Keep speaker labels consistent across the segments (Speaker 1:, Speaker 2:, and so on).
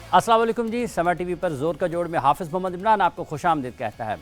Speaker 1: अस्सलाम वालेकुम जी। समा टीवी पर जोर का जोड़ में हाफिज़ मोहम्मद इमरान आपको खुशामदीद कहता है।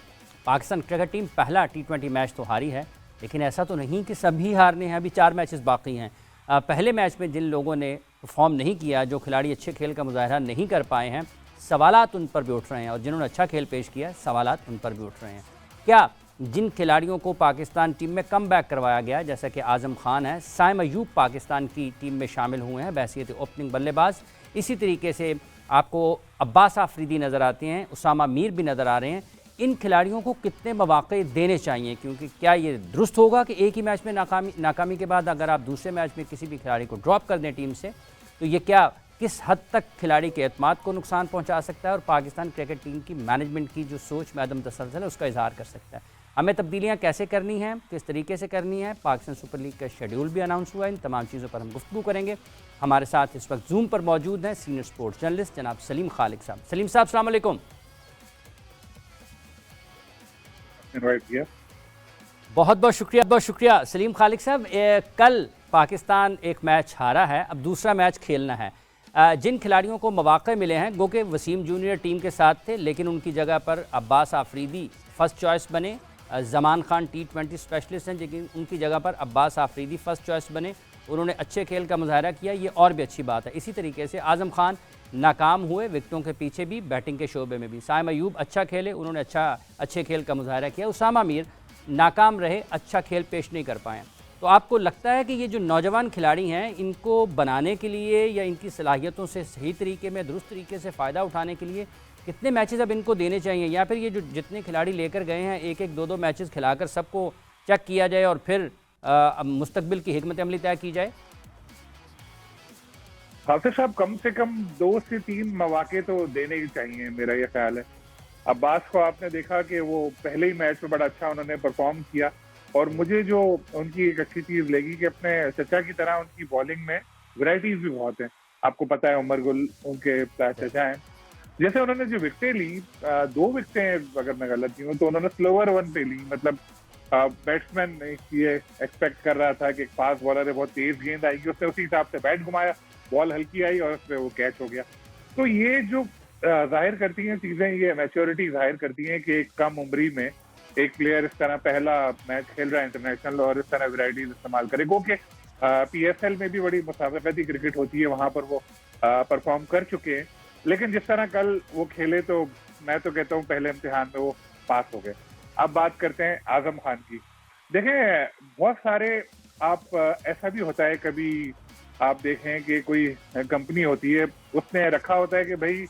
Speaker 1: पाकिस्तान क्रिकेट टीम पहला T20 मैच तो हारी है, लेकिन ऐसा तो नहीं कि सभी हारने हैं। अभी 4 मैचेस बाकी हैं। पहले मैच में जिन लोगों ने परफॉर्म नहीं किया, जो खिलाड़ी अच्छे खेल का मुजाहरा नहीं कर पाए हैं, सवालात उन पर भी उठ रहे हैं, और जिन्होंने अच्छा खेल पेश किया, सवालात उन पर भी उठ रहे हैं। क्या जिन खिलाड़ियों को पाकिस्तान टीम में कम बैक करवाया गया, जैसा कि आज़म खान है, साइम अयूब पाकिस्तान की टीम में शामिल हुए हैं बहैसियत ओपनिंग बल्लेबाज, इसी तरीके से आपको अब्बास आफरीदी नज़र आते हैं, उसामा मीर भी नज़र आ रहे हैं। इन खिलाड़ियों को कितने मौक़े देने चाहिए, क्योंकि क्या ये दुरुस्त होगा कि एक ही मैच में नाकामी के बाद अगर आप दूसरे मैच में किसी भी खिलाड़ी को ड्रॉप कर दें टीम से, तो ये क्या किस हद तक खिलाड़ी के एतमाद को नुकसान पहुंचा सकता है और पाकिस्तान क्रिकेट टीम की मैनेजमेंट की जो सोच में अदम तसलसल है उसका इजहार कर सकता है। हमें तब्दीलियाँ कैसे करनी हैं, किस तरीके से करनी है, पाकिस्तान सुपर लीग का शेड्यूल भी अनाउंस हुआ है, इन तमाम चीज़ों पर हम गुफ्तगू करेंगे। हमारे साथ इस वक्त जूम पर मौजूद हैं सीनियर स्पोर्ट्स जर्नलिस्ट जनाब सलीम खालिक साहब। सलीम साहब अस्सलाम वालेकुम। बहुत बहुत शुक्रिया सलीम खालिक साहब। कल पाकिस्तान एक मैच हारा है, अब दूसरा मैच खेलना है। जिन खिलाड़ियों को मौक़े मिले हैं, गो के वसीम जूनियर टीम के साथ थे, लेकिन उनकी जगह पर अब्बास आफरीदी फ़र्स्ट चॉइस बने। ज़मान खान T20 स्पेशलिस्ट हैं, लेकिन उनकी जगह पर अब्बास आफरीदी फ़र्स्ट चॉइस बने। उन्होंने अच्छे खेल का मुजाहरा किया, ये और भी अच्छी बात है। इसी तरीके से आज़म खान नाकाम हुए विकेटों के पीछे भी, बैटिंग के शोबे में भी। साइम अयूब अच्छा खेले, उन्होंने अच्छे खेल का मुजाहरा किया। उसामा मीर नाकाम रहे, अच्छा खेल पेश नहीं कर पाए। तो आपको लगता है कि ये जो नौजवान खिलाड़ी हैं, इनको बनाने के लिए या इनकी सलाहियतों से सही तरीके में दुरुस्त तरीके से फ़ायदा उठाने के लिए कितने मैचेस अब इनको देने चाहिए, या फिर ये जो जितने खिलाड़ी लेकर गए हैं एक एक दो दो मैचेस खिलाकर सबको चेक किया जाए और फिर मुस्तकबिल की हिकमत अमली तय की जाए?
Speaker 2: हाफिज साहब, कम से कम 2 से 3 मौके तो देने ही चाहिए, मेरा ये ख्याल है। अब्बास को आपने देखा कि वो पहले ही मैच में बड़ा अच्छा उन्होंने परफॉर्म किया, और मुझे जो उनकी एक अच्छी चीज लगी कि अपने चचा की तरह उनकी बॉलिंग में वैरायटीज भी बहुत हैं। आपको पता है उमर गुल उनके चचा हैं। जैसे उन्होंने जो विकेटें ली, 2 विकेटें अगर मैं गलत नहीं हूँ तो उन्होंने स्लोअर वन पे ली। मतलब बैट्समैन ये एक्सपेक्ट कर रहा था कि एक फास्ट बॉलर है, बहुत तेज गेंद आएगी, उसने उसी हिसाब से बैट घुमाया, बॉल हल्की आई और उसमें वो कैच हो गया। तो ये जो जाहिर करती हैं चीजें, ये मैच्योरिटी जाहिर करती हैं कि एक कम उम्री में एक प्लेयर इस तरह पहला मैच खेल रहा है इंटरनेशनल और इस तरह वैरायटीज इस्तेमाल करे। गो के PSL में भी बड़ी मुसाफिकती क्रिकेट होती है, वहां पर वो परफॉर्म कर चुके हैं। लेकिन जिस तरह कल वो खेले, तो मैं तो कहता हूँ पहले इम्तिहान में वो पास हो गए। अब बात करते हैं आजम खान की। देखें, बहुत सारे ऐसा भी होता है, कभी आप देखें कि कोई कंपनी होती है, उसने रखा होता है कि भाई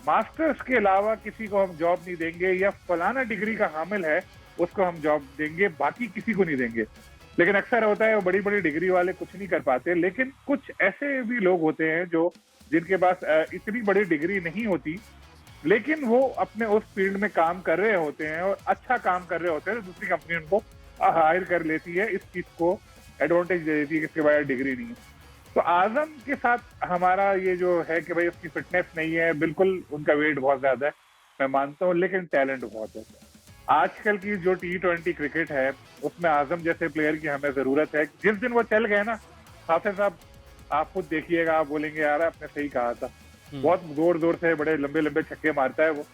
Speaker 2: मास्टर्स के अलावा किसी को हम जॉब नहीं देंगे, या फलाना डिग्री का हामिल है उसको हम जॉब देंगे, बाकी किसी को नहीं देंगे। लेकिन अक्सर होता है वो बड़ी बड़ी डिग्री वाले कुछ नहीं कर पाते। लेकिन कुछ ऐसे भी लोग होते हैं जो जिनके पास इतनी बड़ी डिग्री नहीं होती, लेकिन वो अपने उस फील्ड में काम कर रहे होते हैं और अच्छा काम कर रहे होते हैं, तो दूसरी कंपनी उनको हायर कर लेती है, इस चीज को एडवांटेज दे देती है कि इसके बाद डिग्री नहीं है। तो आजम के साथ हमारा ये जो है कि भाई उसकी फिटनेस नहीं है, बिल्कुल उनका वेट बहुत ज्यादा है, मैं मानता हूँ, लेकिन टैलेंट बहुत है। आजकल की जो T20 क्रिकेट है उसमें आजम जैसे प्लेयर की हमें जरूरत है। जिस दिन वो चल गए ना हाफिज साहब, आप खुद देखिएगा, आप बोलेंगे यार आपने सही कहा था। बहुत जोर जोर से बड़े लंबे लंबे छक्के मारता है वो,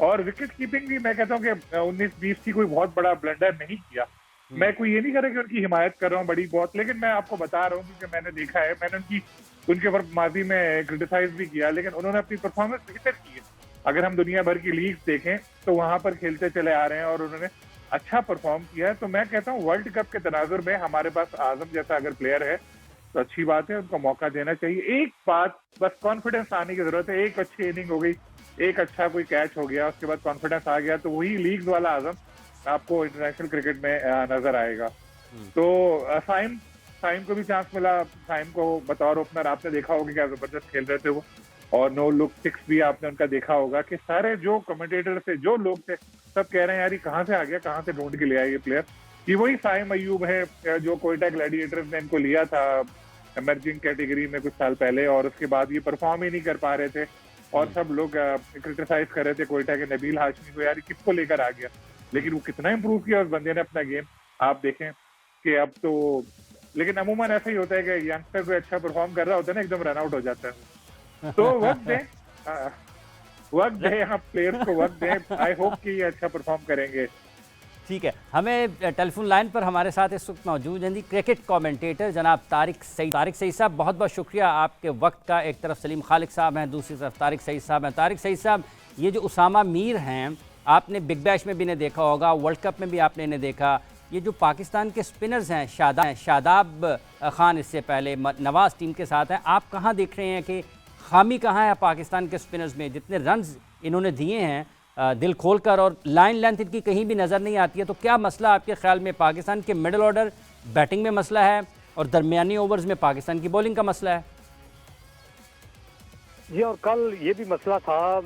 Speaker 2: और विकेट कीपिंग भी मैं कहता हूँ कि 19-20 की कोई बहुत बड़ा ब्लंडर नहीं किया। मैं कोई ये नहीं कर रहा कि उनकी हिमायत कर रहा हूँ बड़ी बहुत, लेकिन मैं आपको बता रहा हूँ क्योंकि मैंने देखा है, मैंने उनके ऊपर माजी में क्रिटिसाइज भी किया, लेकिन उन्होंने अपनी परफॉर्मेंस बेहतर की है। अगर हम दुनिया भर की लीग देखें तो वहां पर खेलते चले आ रहे हैं और उन्होंने अच्छा परफॉर्म किया है। तो मैं कहता हूँ वर्ल्ड कप के तनाजुर में हमारे पास आजम जैसा अगर प्लेयर है तो अच्छी बात है, उनको मौका देना चाहिए। एक बात बस, कॉन्फिडेंस आने की जरूरत है। एक अच्छी इनिंग हो गई, एक अच्छा कोई कैच हो गया, उसके बाद कॉन्फिडेंस आ गया, तो वही लीग वाला आजम आपको इंटरनेशनल क्रिकेट में नजर आएगा। तो साइम को भी चांस मिला। साइम को बतौर ओपनर आपने देखा होगा क्या जबरदस्त खेल रहे थे वो, और नो लुक 6 भी आपने उनका देखा होगा कि सारे जो कमेंटेटर थे, जो लोग थे, सब कह रहे हैं यार ये कहाँ से आ गया, कहाँ से ढूंढ के ले आए ये प्लेयर। ये वही साइम अयूब है जो कोयटा ग्लैडिएटर्स ने इनको लिया था इमर्जिंग कैटेगरी में कुछ साल पहले, और उसके बाद ये परफॉर्म ही नहीं कर पा रहे थे, और सब लोग क्रिटिसाइज कर रहे थे कोयटा के नबील हाशमी को, यार किसको लेकर आ गया। लेकिन वो कितना इंप्रूव किया उस बंदे ने अपना गेम, आप देखें कि अब तो। लेकिन अमूमन ऐसा ही होता है कि यंगस्टर कोई अच्छा परफॉर्म कर रहा होता है ना, एकदम रन आउट हो जाता है। तो वक्त दें, हाँ, वक्त दें, आप प्लेयर्स को वक्त दें। आई होप कि ये अच्छा परफॉर्म करेंगे।
Speaker 1: ठीक है, हमें टेलीफोन लाइन पर हमारे साथ इस वक्त मौजूद हैं क्रिकेट कमेंटेटर जनाब तारिक सईद। तारिक सईद साहब, बहुत बहुत शुक्रिया आपके वक्त का। एक तरफ सलीम खालिक साहब हैं, दूसरी तरफ तारिक सईद साहब हैं। तारिक सईद साहब, ये जो उसामा मीर हैं, आपने बिग बैश में भी इन्हें देखा होगा, वर्ल्ड कप में भी आपने इन्हें देखा। ये जो पाकिस्तान के स्पिनर्स हैं, शादाब खान इससे पहले नवाज़ टीम के साथ हैं, आप कहाँ देख रहे हैं कि खामी कहाँ है पाकिस्तान के स्पिनर्स में? जितने रन्स इन्होंने दिए हैं दिल खोलकर, और लाइन लेंथ इनकी कहीं भी नज़र नहीं आती है, तो क्या मसला आपके ख्याल में पाकिस्तान के मिडिल ऑर्डर बैटिंग में मसला है और दरमियानी ओवर्स में पाकिस्तान की बॉलिंग का मसला है?
Speaker 3: जी, और कल ये भी मसला था।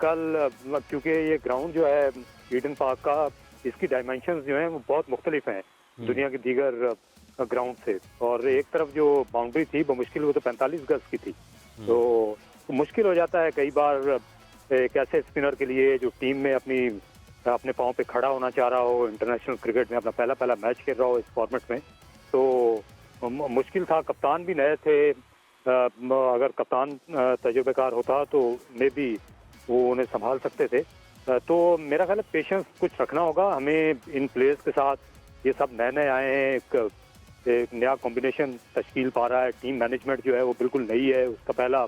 Speaker 3: कल क्योंकि ये ग्राउंड जो है ईडन पार्क का, इसकी डायमेंशंस जो हैं वो बहुत मुख्तलिफ हैं दुनिया के दीगर ग्राउंड से। और एक तरफ जो बाउंड्री थी वो मुश्किल, वो तो 45 गज की थी, तो मुश्किल हो जाता है कई बार एक ऐसे स्पिनर के लिए जो टीम में अपने पाँव पे खड़ा होना चाह रहा हो, इंटरनेशनल क्रिकेट में अपना पहला मैच खेल रहा हो इस फॉर्मेट में, तो मुश्किल था। कप्तान भी नए थे, अगर कप्तान तजुर्बेकार होता तो मे बी वो उन्हें संभाल सकते थे। तो मेरा ख्याल है पेशेंस कुछ रखना होगा हमें इन प्लेयर्स के साथ। ये सब नए आए हैं, एक नया कॉम्बिनेशन तश्कील पा रहा है, टीम मैनेजमेंट जो है वो बिल्कुल नई है, उसका पहला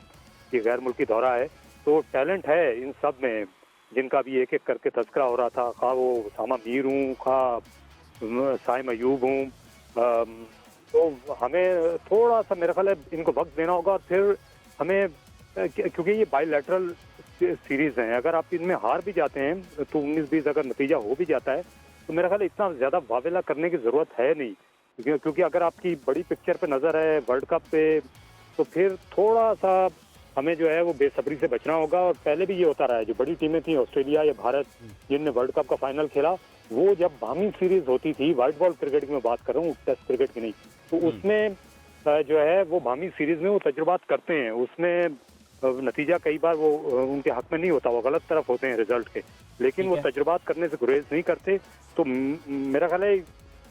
Speaker 3: ये गैर मुल्की दौरा है। तो टैलेंट है इन सब में, जिनका भी एक एक करके तस्करा हो रहा था, खा वो उसामा मीर हूँ, खा साइम अयूब हूँ। तो हमें थोड़ा सा मेरा ख्याल है इनको वक्त देना होगा। और फिर हमें, क्योंकि ये बायलैटरल सीरीज हैं, अगर आप इनमें हार भी जाते हैं तो 19-20 अगर नतीजा हो भी जाता है तो मेरा ख्याल है इतना ज़्यादा वावेला करने की ज़रूरत है नहीं, क्योंकि अगर आपकी बड़ी पिक्चर पे नज़र है वर्ल्ड कप पे, तो फिर थोड़ा सा हमें जो है वो बेसब्री से बचना होगा। और पहले भी ये होता रहा है, जो बड़ी टीमें थी ऑस्ट्रेलिया या भारत जिनने वर्ल्ड कप का फाइनल खेला, वो जब बामी सीरीज होती थी, व्हाइट बॉल क्रिकेट की मैं बात कर रहा हूँ, टेस्ट क्रिकेट की नहीं, तो उसमें जो है वो बामी सीरीज में वो तजुर्बात करते हैं, उसमें नतीजा कई बार वो उनके हक में नहीं होता, वो गलत तरफ होते हैं रिजल्ट के, लेकिन वो तजुर्बात करने से गुरेज नहीं करते। तो मेरा ख्याल है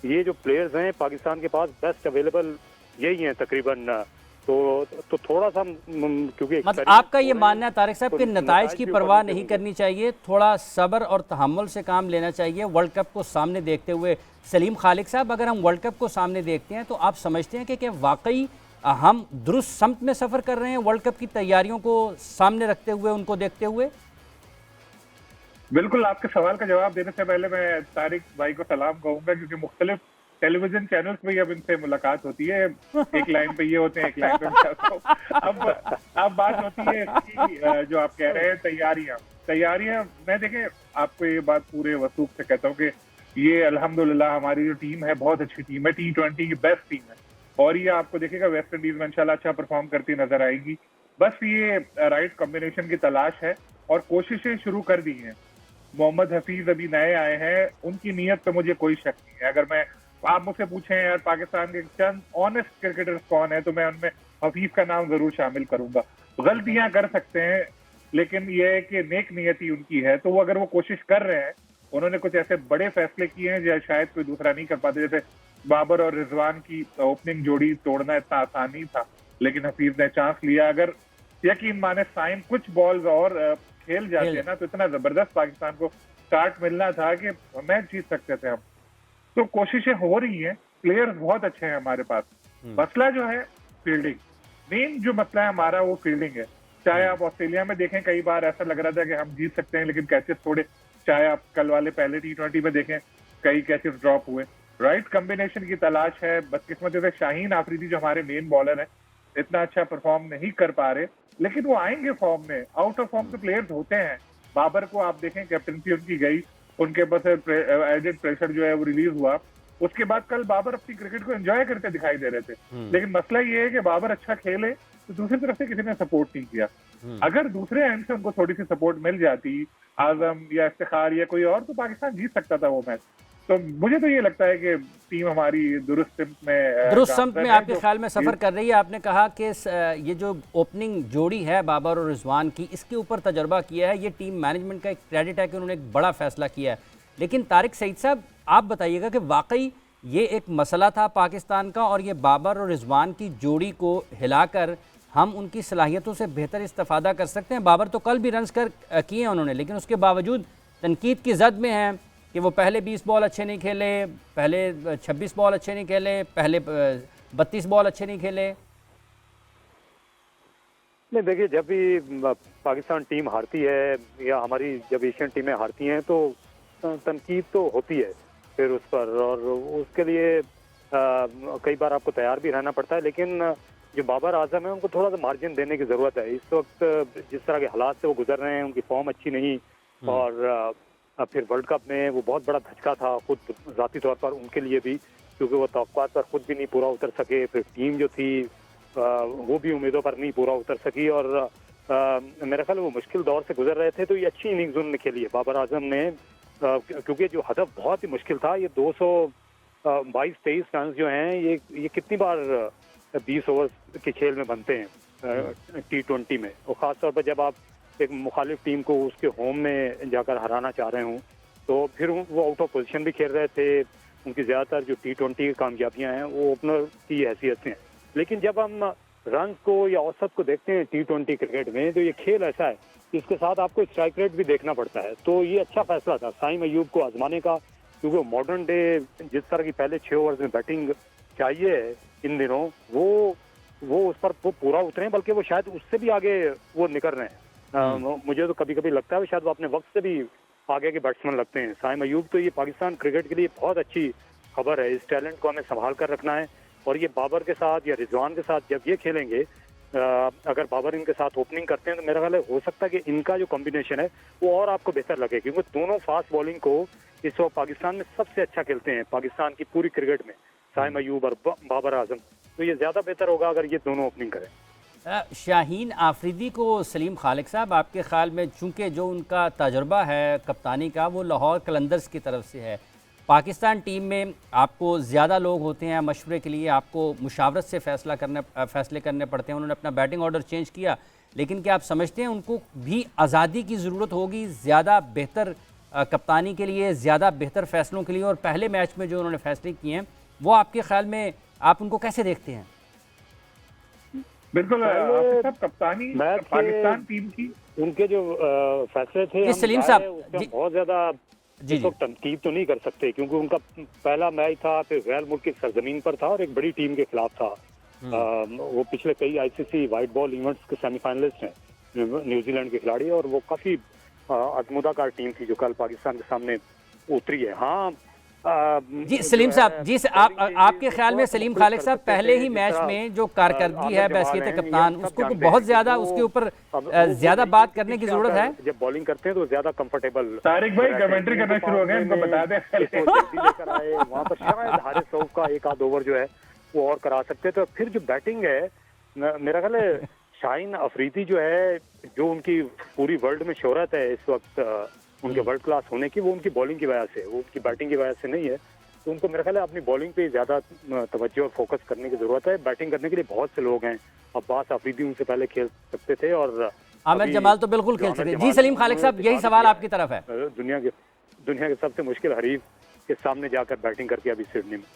Speaker 3: ये जो प्लेयर्स हैं पाकिस्तान के पास बेस्ट अवेलेबल यही हैं तकरीबन। तो थोड़ा सा क्योंकि
Speaker 1: मतलब आपका ये मानना है तारिक साहब कि नताइज की परवाह नहीं करनी चाहिए, थोड़ा सब्र और तहम्मुल से काम लेना चाहिए वर्ल्ड कप को सामने देखते हुए। सलीम खालिक साहब, अगर हम वर्ल्ड कप को सामने देखते हैं तो आप समझते हैं कि क्या वाकई हम दुरुस्त समत में सफ़र कर रहे हैं वर्ल्ड कप की तैयारियों को सामने रखते हुए, उनको देखते हुए?
Speaker 2: बिल्कुल, आपके सवाल का जवाब देने से पहले मैं तारिक भाई को सलाम कहूंगा, क्योंकि मुख्तलिफ टेलीविजन चैनल्स पे अब इनसे मुलाकात होती है, एक लाइन पे ये होते हैं, एक लाइन पे अब बात होती है कि जो आप कह रहे हैं तैयारियां मैं देखें, आपको ये बात पूरे वसूख से कहता हूँ कि ये अल्हम्दुलिल्लाह हमारी जो टीम है बहुत अच्छी टीम है, T20 की बेस्ट टीम है, और ये आपको देखेगा वेस्ट इंडीज में इंशाल्लाह अच्छा परफॉर्म करती नजर आएगी। बस ये राइट कॉम्बिनेशन की तलाश है और कोशिशें शुरू कर दी हैं। मोहम्मद हफीज अभी नए आए हैं, उनकी नीयत पे मुझे कोई शक नहीं है। अगर आप मुझसे पूछें यार पाकिस्तान के चंद ऑनेस्ट क्रिकेटर्स कौन है, तो मैं उनमें हफीज का नाम जरूर शामिल करूंगा। गलतियां कर सकते हैं, लेकिन यह है कि नेक नियति उनकी है, तो वो अगर वो कोशिश कर रहे हैं, उन्होंने कुछ ऐसे बड़े फैसले किए हैं जो शायद कोई दूसरा नहीं कर पाते। जैसे बाबर और रिजवान की ओपनिंग जोड़ी तोड़ना इतना आसान नहीं था, लेकिन हफीज ने चांस लिया। अगर यकीन माने साइम कुछ बॉल्स और खेल जाते ना, तो इतना जबरदस्त पाकिस्तान को स्टार्ट मिलना था कि मैच जीत सकते थे हम। तो कोशिशें हो रही हैं, प्लेयर्स बहुत अच्छे हैं हमारे पास। मसला जो है फील्डिंग, मेन जो मसला है हमारा वो फील्डिंग है। चाहे आप ऑस्ट्रेलिया में देखें, कई बार ऐसा लग रहा था कि हम जीत सकते हैं, लेकिन कैचेस थोड़े, चाहे आप कल वाले पहले T20 में देखें, कई कैचेस ड्रॉप हुए। राइट कॉम्बिनेशन की तलाश है। बदकिस्मती से शाहीन आफरीदी जो हमारे मेन बॉलर हैं इतना अच्छा परफॉर्म नहीं कर पा रहे, लेकिन वो आएंगे फॉर्म में। आउट ऑफ फॉर्म के प्लेयर्स होते हैं। बाबर को आप देखें, कैप्टनसी उनकी गई, उनके बस एडेड प्रेशर जो है वो रिलीज हुआ। उसके बाद कल बाबर अपनी क्रिकेट को एंजॉय करते दिखाई दे रहे थे, लेकिन मसला ये है कि बाबर अच्छा खेले तो दूसरी तरफ से किसी ने सपोर्ट नहीं किया। अगर दूसरे एंड से उनको थोड़ी सी सपोर्ट मिल जाती, आजम या इफ्तिखार या कोई और, तो पाकिस्तान जीत सकता था वो मैच। तो मुझे तो ये लगता है कि टीम हमारी दुरुस्त सिमत में
Speaker 1: आपके ख्याल में सफर कर रही है। आपने कहा कि ये जो ओपनिंग जोड़ी है बाबर और रिजवान की, इसके ऊपर तजर्बा किया है, ये टीम मैनेजमेंट का एक क्रेडिट है कि उन्होंने एक बड़ा फैसला किया है। लेकिन तारिक सईद साहब, आप बताइएगा कि वाकई ये एक मसला था पाकिस्तान का, और ये बाबर और रिजवान की जोड़ी को हिलाकर हम उनकी सलाहियतों से बेहतर इस्तेफादा कर सकते हैं। बाबर तो कल भी रन्स किए हैं उन्होंने, लेकिन उसके बावजूद तनकीद की जद में हैं कि वो पहले 20 बॉल अच्छे नहीं खेले, पहले 26 बॉल अच्छे नहीं खेले, पहले 32 बॉल अच्छे नहीं खेले।
Speaker 3: नहीं, देखिए, जब भी पाकिस्तान टीम हारती है या हमारी जब एशियन टीमें हारती हैं तो तनकीद तो होती है फिर उस पर, और उसके लिए कई बार आपको तैयार भी रहना पड़ता है। लेकिन जो बाबर आजम है उनको थोड़ा सा मार्जिन देने की ज़रूरत है। इस वक्त जिस तरह के हालात से वो गुजर रहे हैं, उनकी फॉर्म अच्छी नहीं, और फिर वर्ल्ड कप में वो बहुत बड़ा धचका था खुद ज़ाती तौर पर उनके लिए भी, क्योंकि वो तवक्कुआत पर खुद भी नहीं पूरा उतर सके। फिर टीम जो थी वो भी उम्मीदों पर नहीं पूरा उतर सकी, और मेरा ख्याल वो मुश्किल दौर से गुजर रहे थे। तो ये अच्छी इनिंग्स उन्होंने खेली है बाबर आजम ने, क्योंकि जो हदफ बहुत ही मुश्किल था, ये 222-23 रन जो हैं, ये कितनी बार 20 ओवर के खेल में बनते हैं T20 में, और ख़ासतौर पर जब आप एक मुखालिफ टीम को उसके होम में जाकर हराना चाह रहे हों। तो फिर वो आउट ऑफ पोजीशन भी खेल रहे थे। उनकी ज़्यादातर जो T20 की कामयाबियाँ हैं वो ओपनर की हैसियत से हैं। लेकिन जब हम रन को या औसत को देखते हैं T20 क्रिकेट में, तो ये खेल ऐसा है कि इसके साथ आपको स्ट्राइक रेट भी देखना पड़ता है। तो ये अच्छा फैसला था साइम अयूब को आजमाने का, क्योंकि मॉडर्न डे जिस तरह की पहले 6 ओवर्स में बैटिंग चाहिए इन दिनों, वो उस पर वो पूरा उतरे, बल्कि वो शायद उससे भी आगे वो निकल रहे हैं। मुझे तो कभी कभी लगता है शायद वो अपने वक्त से भी आगे के बैट्समैन लगते हैं साइम अयूब। तो ये पाकिस्तान क्रिकेट के लिए बहुत अच्छी खबर है। इस टैलेंट को हमें संभाल कर रखना है, और ये बाबर के साथ या रिजवान के साथ जब ये खेलेंगे, अगर बाबर इनके साथ ओपनिंग करते हैं तो मेरा ख्याल है हो सकता है कि इनका जो कॉम्बिनेशन है वो और आपको बेहतर लगे, क्योंकि दोनों फास्ट बॉलिंग को इस वक्त पाकिस्तान में सबसे अच्छा खेलते हैं पाकिस्तान की पूरी क्रिकेट में, साइम अयूब और बाबर आजम। तो ये ज़्यादा बेहतर होगा अगर ये दोनों ओपनिंग करें।
Speaker 1: शाहीन आफरीदी को सलीम खालिक साहब, आपके ख्याल में, चूँकि जो उनका तजुर्बा है कप्तानी का वो लाहौर कलंदर्स की तरफ से है, पाकिस्तान टीम में आपको ज़्यादा लोग होते हैं मशवरे के लिए, आपको मुशावरत से फैसले करने पड़ते हैं। उन्होंने अपना बैटिंग ऑर्डर चेंज किया, लेकिन क्या आप समझते हैं उनको भी आज़ादी की ज़रूरत होगी ज़्यादा बेहतर कप्तानी के लिए, ज़्यादा बेहतर फ़ैसलों के लिए? और पहले मैच में जो उन्होंने फैसले किए हैं वो आपके ख्याल में आप उनको कैसे देखते हैं?
Speaker 2: बिल्कुल सब कप्तानी पाकिस्तान टीम की उनके जो फैसले थे,
Speaker 1: सलीम साहब
Speaker 3: बहुत ज्यादा तो तनकीद तो नहीं कर सकते, क्योंकि उनका पहला मैच था, फिर गैर मुल्क की सरजमीन पर था और एक बड़ी टीम के खिलाफ था। वो पिछले कई आईसीसी वाइट बॉल इवेंट्स के सेमीफाइनलिस्ट हैं, न्यूजीलैंड के खिलाड़ी, और वो काफी अजमुदाकार टीम थी जो कल पाकिस्तान के सामने उतरी है। हाँ
Speaker 1: जी सलीम साहब, जी आपके ख्याल में सलीम खालिक साहब पहले ही मैच में जो कारकर्दगी है बैसियत कप्तान, उसको बहुत ज्यादा उसके ऊपर ज्यादा बात करने की जरूरत है?
Speaker 3: जब बॉलिंग करते हैं तो ज्यादा कंफर्टेबल।
Speaker 2: तारिक भाई कमेंट्री करना शुरू हो गए, इनको बता दें
Speaker 3: वहाँ पर शायद हारिस रऊफ का एक आध ओवर जो है वो और करा सकते थे। तो फिर जो बैटिंग है, मेरा ख्याल है शाहीन अफरीदी जो है, जो उनकी पूरी वर्ल्ड में शोहरत है इस वक्त उनके वर्ल्ड क्लास होने की, वो उनकी बॉलिंग की वजह से, वो उनकी बैटिंग की वजह से नहीं है। तो उनको मेरा ख्याल है अपनी बॉलिंग पे ज़्यादा तवज्जो और फोकस करने की ज़रूरत है। बैटिंग करने के लिए बहुत से लोग हैं, अब्बास अफरीदी उनसे पहले खेल सकते थे, और
Speaker 1: आमिर जमाल तो बिल्कुल खेल सकते। जी सलीम खालिक साहब, यही सवाल आपकी तरफ है।
Speaker 3: दुनिया के सबसे मुश्किल हरीफ के सामने जाकर बैटिंग करके अभी सिडनी में।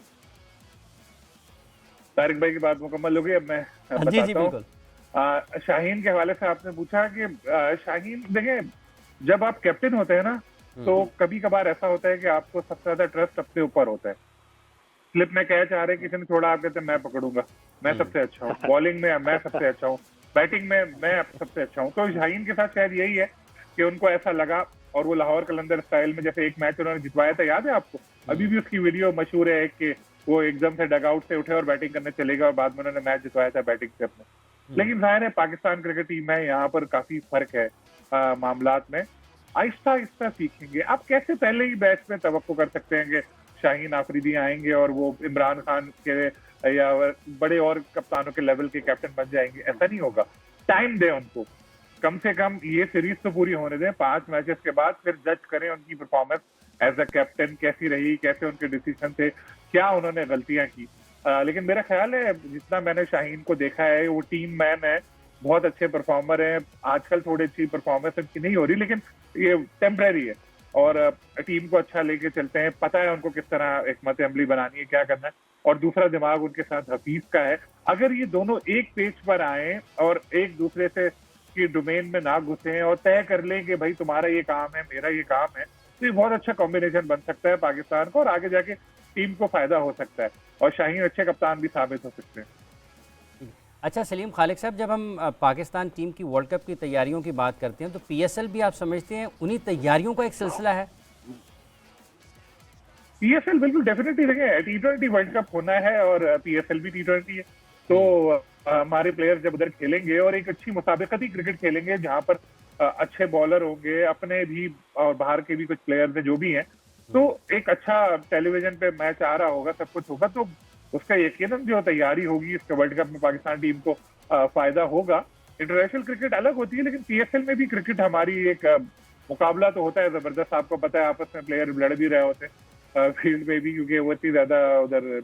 Speaker 2: तारिक भाई की बात मुकम्मल हो गई, अब मैं बताता हूँ। शाहीन के हवाले से आपने पूछा कि शाहीन, देखें, जब आप कैप्टन होते हैं ना, तो कभी कभार ऐसा होता है कि आपको सबसे ज्यादा ट्रस्ट अपने ऊपर होता है। स्लिप में कैच आ रहे, किसी ने छोड़ा, आप कहते हैं मैं पकड़ूंगा, मैं सबसे अच्छा हूँ, बॉलिंग में मैं सबसे अच्छा हूँ, बैटिंग में मैं सबसे अच्छा हूँ। तो शाहीन के साथ शायद यही है कि उनको ऐसा लगा, और वो लाहौर कलंदर स्टाइल में जैसे एक मैच उन्होंने जितवाया था, याद है आपको? अभी भी उसकी वीडियो मशहूर है कि वो एकदम से डगआउट से उठे और बैटिंग करने चलेगा, और बाद में उन्होंने मैच जितवाया था बैटिंग से अपने। लेकिन जाहिर है पाकिस्तान क्रिकेट टीम में यहाँ पर काफी फर्क है मामलात में। आहिस्ता आहिस्ता सीखेंगे। आप कैसे पहले ही बैच में तवक्को कर सकते हैं कि शाहीन आफरीदी आएंगे और वो इमरान खान के या बड़े और कप्तानों के लेवल के कैप्टन बन जाएंगे? ऐसा नहीं होगा। टाइम दें उनको, कम से कम ये सीरीज तो पूरी होने दें, 5 मैचेस के बाद फिर जज करें उनकी परफॉर्मेंस एज अ कैप्टन कैसी रही, कैसे उनके डिसीजन थे, क्या उन्होंने गलतियां की। लेकिन मेरा ख्याल है जितना मैंने शाहीन को देखा है, वो टीम मैन है, बहुत अच्छे परफॉर्मर हैं। आजकल थोड़ी अच्छी परफॉर्मेंस उनकी नहीं हो रही, लेकिन ये टेम्परेरी है, और टीम को अच्छा लेके चलते हैं। पता है उनको किस तरह हिकमत अमली बनानी है, क्या करना है, और दूसरा दिमाग उनके साथ हफीज का है। अगर ये दोनों एक पेज पर आए और एक दूसरे से की डोमेन में ना घुसे और तय कर लें कि भाई तुम्हारा ये काम है, मेरा ये काम है, तो ये बहुत अच्छा कॉम्बिनेशन बन सकता है पाकिस्तान को और आगे जाके टीम को फायदा हो सकता है और शाहीन अच्छे कप्तान भी साबित हो सकते हैं।
Speaker 1: अच्छा सलीम खालिक साहब, जब हम पाकिस्तान टीम की वर्ल्ड कप की तैयारियों की बात करते हैं तो पीएसएल भी आप समझते हैं उन्हीं तैयारियों का एक सिलसिला है?
Speaker 2: पीएसएल बिल्कुल डेफिनेटली देखें, T20 वर्ल्ड कप होना है और पीएसएल भी T20 है, तो हमारे प्लेयर्स जब उधर खेलेंगे और एक अच्छी मुसाबिकती क्रिकेट खेलेंगे जहां पर अच्छे बॉलर होंगे, अपने भी और बाहर के भी कुछ प्लेयर्स हैं जो भी हैं, तो एक अच्छा टेलीविजन पे मैच आ रहा होगा, सब कुछ होगा, तो उसका यकीनन जो तैयारी होगी इसके वर्ल्ड कप में पाकिस्तान टीम को फायदा होगा। इंटरनेशनल क्रिकेट अलग होती है, लेकिन पीएसएल में भी क्रिकेट हमारी एक मुकाबला तो होता है जबरदस्त, आपको पता है आपस में प्लेयर लड़ भी रहे होते हैं फील्ड में भी, क्योंकि वो इतनी ज्यादा उधर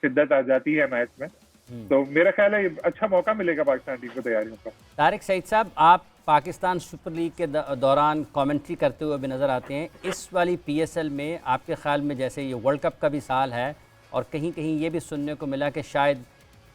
Speaker 2: शिद्दत आ जाती है मैच में। तो मेरा ख्याल है अच्छा मौका मिलेगा पाकिस्तान टीम को तैयारियों का।
Speaker 1: तारिक सईद साहब, आप पाकिस्तान सुपर लीग के दौरान कमेंट्री करते हुए भी नज़र आते हैं। इस वाली पीएसएल में आपके ख्याल में, जैसे ये वर्ल्ड कप का भी साल है और कहीं कहीं ये भी सुनने को मिला कि शायद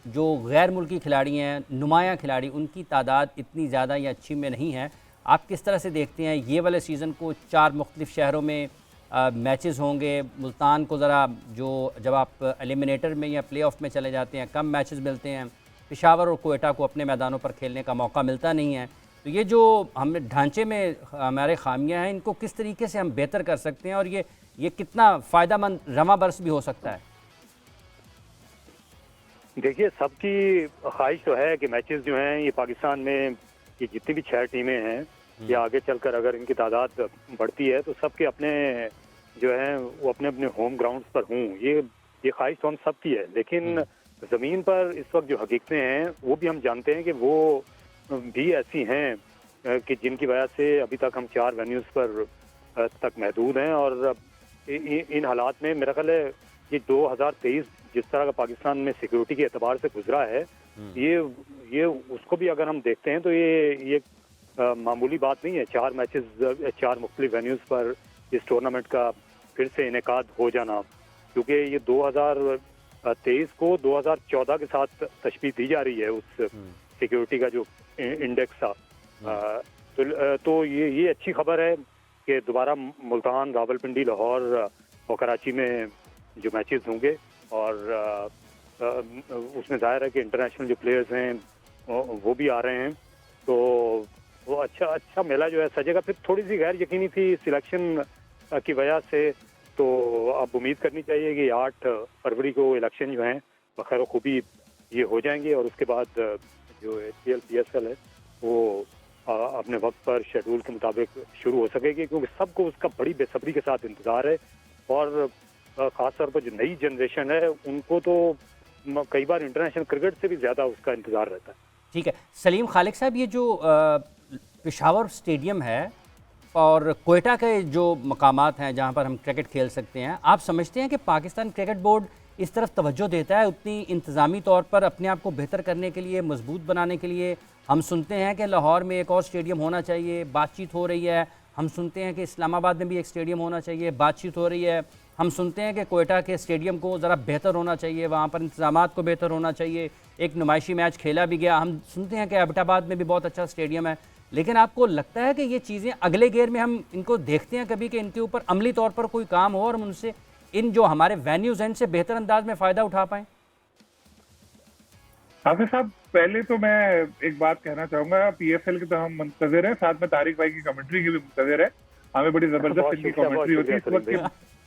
Speaker 1: जो गैर मुल्की खिलाड़ी हैं, नुमाया खिलाड़ी, उनकी तादाद इतनी ज़्यादा या अच्छी में नहीं है, आप किस तरह से देखते हैं ये वाले सीज़न को? 4 मुख्तलिफ शहरों में मैचेस होंगे। मुल्तान को ज़रा जो जब आप एलिमिनेटर में या प्ले ऑफ में चले जाते हैं कम मैचेस मिलते हैं, पेशावर और कोयटा को अपने मैदानों पर खेलने का मौका मिलता नहीं है। तो ये जो हमें ढांचे में हमारे खामियां हैं, इनको किस तरीके से हम बेहतर कर सकते हैं और ये कितना फ़ायदेमंद रवा बरस भी हो सकता है?
Speaker 3: देखिए, सबकी ख्वाहिश तो है कि मैचेस जो हैं ये पाकिस्तान में, ये जितनी भी 6 टीमें हैं, ये आगे चलकर अगर इनकी तादाद बढ़ती है तो सबके अपने जो हैं वो अपने अपने होम ग्राउंड्स पर हों। ये ख्वाहिश तो हम सबकी है, लेकिन ज़मीन पर इस वक्त जो हकीकतें हैं वो भी हम जानते हैं कि वो भी ऐसी हैं कि जिनकी वजह से अभी तक हम 4 वेन्यूज़ पर तक महदूद हैं। और इन हालात में मेरा ख्याल है ये 2023 जिस तरह का पाकिस्तान में सिक्योरिटी के एतबार से गुजरा है, ये उसको भी अगर हम देखते हैं तो ये मामूली बात नहीं है। 4 मैचेस 4 मुख्तलिफ वेन्यूज़ पर इस टूर्नामेंट का फिर से इनेकाद हो जाना, क्योंकि ये 2023 को 2014 के साथ तशबीह दी जा रही है उस सिक्योरिटी का जो इंडेक्स था। तो ये अच्छी खबर है कि दोबारा मुल्तान, रावलपिंडी, लाहौर और कराची में जो मैचेस होंगे और उसमें जाहिर है कि इंटरनेशनल जो प्लेयर्स हैं वो भी आ रहे हैं, तो वो अच्छा मेला जो है सजेगा। फिर थोड़ी सी गैर यकीनी थी सिलेक्शन की वजह से, तो अब उम्मीद करनी चाहिए कि 8 फरवरी को इलेक्शन जो हैं बखैर खूबी ये हो जाएंगे और उसके बाद जो HPL PSL है वो अपने वक्त पर शेड्यूल के मुताबिक शुरू हो सकेगी, क्योंकि सबको उसका बड़ी बेसब्री के साथ इंतज़ार है। और ख़ास तौर पर जो नई जनरेशन है उनको तो कई बार इंटरनेशनल क्रिकेट से भी ज़्यादा उसका इंतज़ार रहता है।
Speaker 1: ठीक है सलीम खालिक साहब, ये जो पेशावर स्टेडियम है और कोयटा के जो मकामात हैं जहां पर हम क्रिकेट खेल सकते हैं, आप समझते हैं कि पाकिस्तान क्रिकेट बोर्ड इस तरफ तवज्जो देता है उतनी इंतज़ामी तौर पर अपने आप को बेहतर करने के लिए, मजबूत बनाने के लिए? हम सुनते हैं कि लाहौर में एक और स्टेडियम होना चाहिए, बातचीत हो रही है। हम सुनते हैं कि इस्लामाबाद में भी एक स्टेडियम होना चाहिए, बातचीत हो रही है। हम सुनते हैं कि कोयटा के स्टेडियम को ज़रा बेहतर होना चाहिए, वहाँ पर इंतज़ामात को बेहतर होना चाहिए। एक नुमाइशी मैच खेला भी गया। हम सुनते हैं कि एबटाबाद में भी बहुत अच्छा स्टेडियम है। लेकिन आपको लगता है कि ये चीज़ें अगले गेयर में हम इनको देखते हैं कभी कि इनके ऊपर अमली तौर पर कोई काम हो और हम उनसे इन जो हमारे वेन्यूज़ हैं इनसे बेहतर अंदाज में फ़ायदा उठा पाएँ?
Speaker 2: हाफिज साहब, पहले तो मैं एक बात कहना चाहूंगा, पीएसएल के तो हम मुंतज़िर हैं, साथ में तारिक भाई की कमेंट्री की भी मुंतज़िर है। हमें बड़ी जबरदस्त इनकी कमेंट्री होती है।